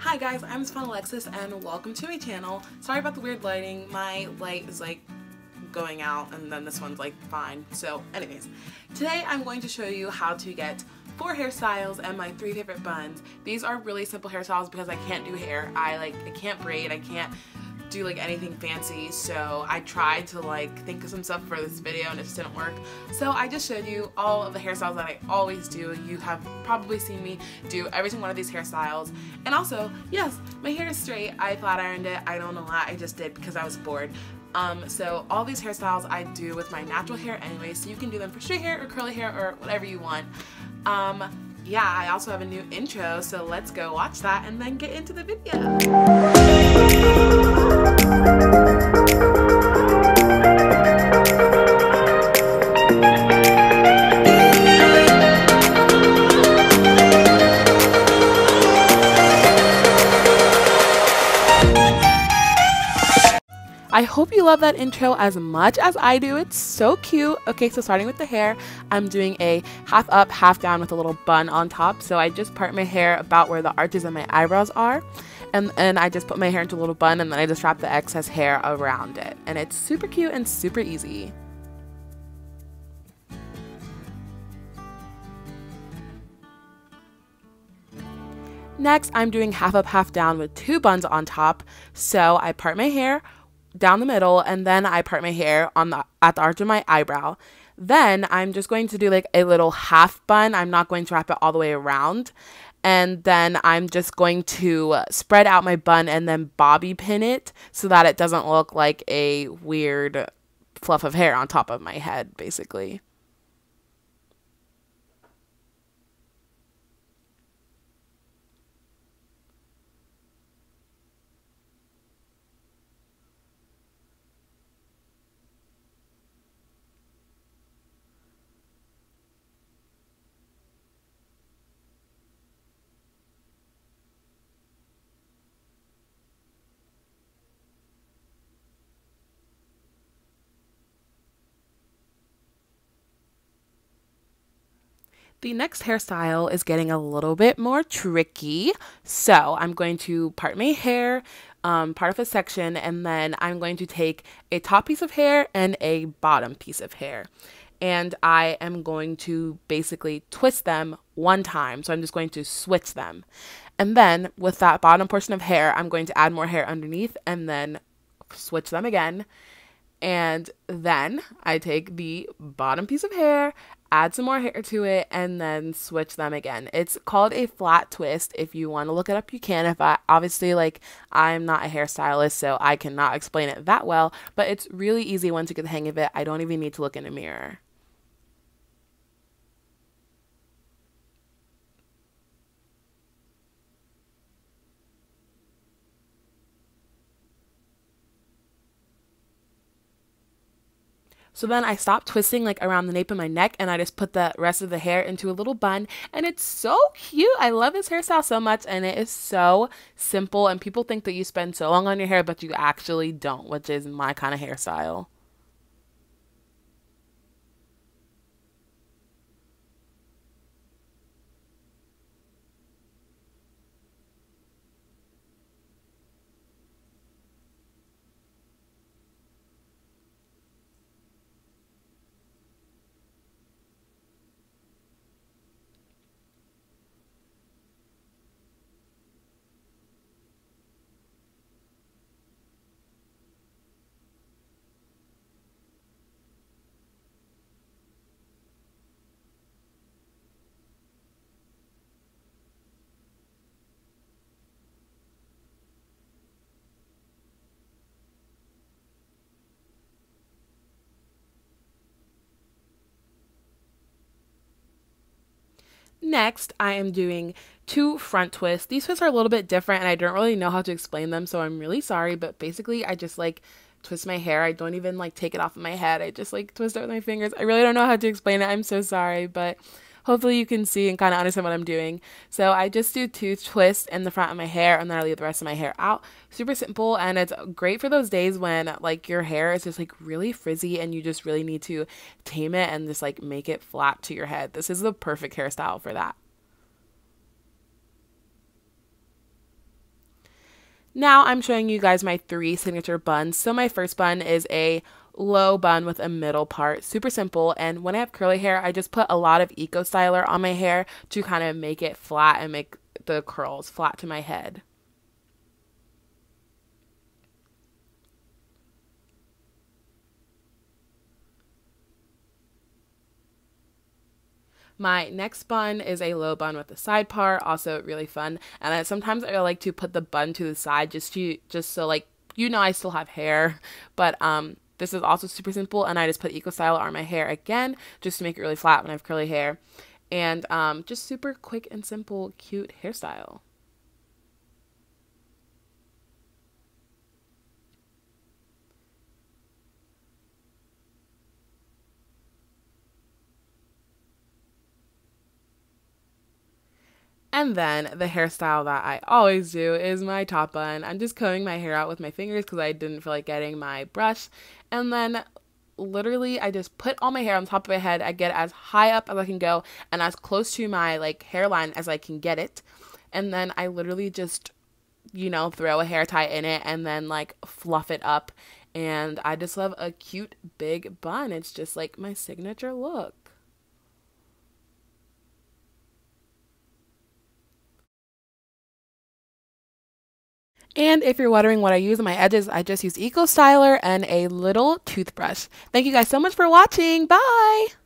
Hi guys, I'm SEVOHNALEXIS and welcome to my channel. Sorry about the weird lighting. My light is like going out and then this one's like fine. So anyways, today I'm going to show you how to get 4 hairstyles and my 3 favorite buns. These are really simple hairstyles because I can't do hair. I can't braid, I can't do like anything fancy, so I tried to like think of some stuff for this video and it just didn't work. So I just showed you all of the hairstyles that I always do. You have probably seen me do every single one of these hairstyles. And also, yes, my hair is straight. I flat ironed it. I don't know why, I just did because I was bored. So all these hairstyles I do with my natural hair anyway, so you can do them for straight hair or curly hair or whatever you want. Yeah, I also have a new intro, so let's go watch that and then get into the video. I hope you love that intro as much as I do. It's so cute. Okay, so starting with the hair, I'm doing a half up, half down with a little bun on top. So I just part my hair about where the arches of my eyebrows are. And I just put my hair into a little bun and then I just wrap the excess hair around it. And it's super cute and super easy. Next, I'm doing half up, half down with 2 buns on top. So I part my hair down the middle and then I part my hair on at the arch of my eyebrow. Then I'm just going to do like a little half bun. I'm not going to wrap it all the way around. And then I'm just going to spread out my bun and then bobby pin it so that it doesn't look like a weird fluff of hair on top of my head, basically. The next hairstyle is getting a little bit more tricky. So I'm going to part my hair, part of a section, and then I'm going to take a top piece of hair and a bottom piece of hair. And I am going to basically twist them one time. So I'm just going to switch them. And then with that bottom portion of hair, I'm going to add more hair underneath and then switch them again. And then I take the bottom piece of hair, add some more hair to it, and then switch them again. It's called a flat twist. If you want to look it up, you can. Obviously, I'm not a hairstylist, so I cannot explain it that well, but it's really easy once you get the hang of it. I don't even need to look in a mirror. So then I stopped twisting around the nape of my neck and I just put the rest of the hair into a little bun and it's so cute. I love this hairstyle so much and it is so simple and people think that you spend so long on your hair but you actually don't, which is my kind of hairstyle. Next, I am doing 2 front twists. These twists are a little bit different and I don't really know how to explain them, so I'm really sorry, but basically I just twist my hair. I don't even take it off of my head. I just twist it with my fingers. I really don't know how to explain it. I'm so sorry, but hopefully you can see and kind of understand what I'm doing. So I just do 2 twists in the front of my hair and then I leave the rest of my hair out. Super simple, and it's great for those days when your hair is just really frizzy and you just really need to tame it and just make it flat to your head. This is the perfect hairstyle for that. Now I'm showing you guys my 3 signature buns. So my first bun is a low bun with a middle part, super simple, and when I have curly hair I just put a lot of Eco Styler on my hair to kind of make it flat and make the curls flat to my head. My next bun is a low bun with a side part, also really fun. And then sometimes I like to put the bun to the side just so like I still have hair, but this is also super simple, and I just put Eco Styler on my hair again just to make it really flat when I have curly hair. And just super quick and simple, cute hairstyle. And then the hairstyle that I always do is my top bun. I'm just combing my hair out with my fingers because I didn't feel like getting my brush. And then literally I just put all my hair on top of my head. I get as high up as I can go and as close to my like hairline as I can get it. And then I literally just, throw a hair tie in it and then like fluff it up. And I just love a cute big bun. It's just like my signature look. And if you're wondering what I use on my edges, I just use Eco Styler and a little toothbrush. Thank you guys so much for watching. Bye!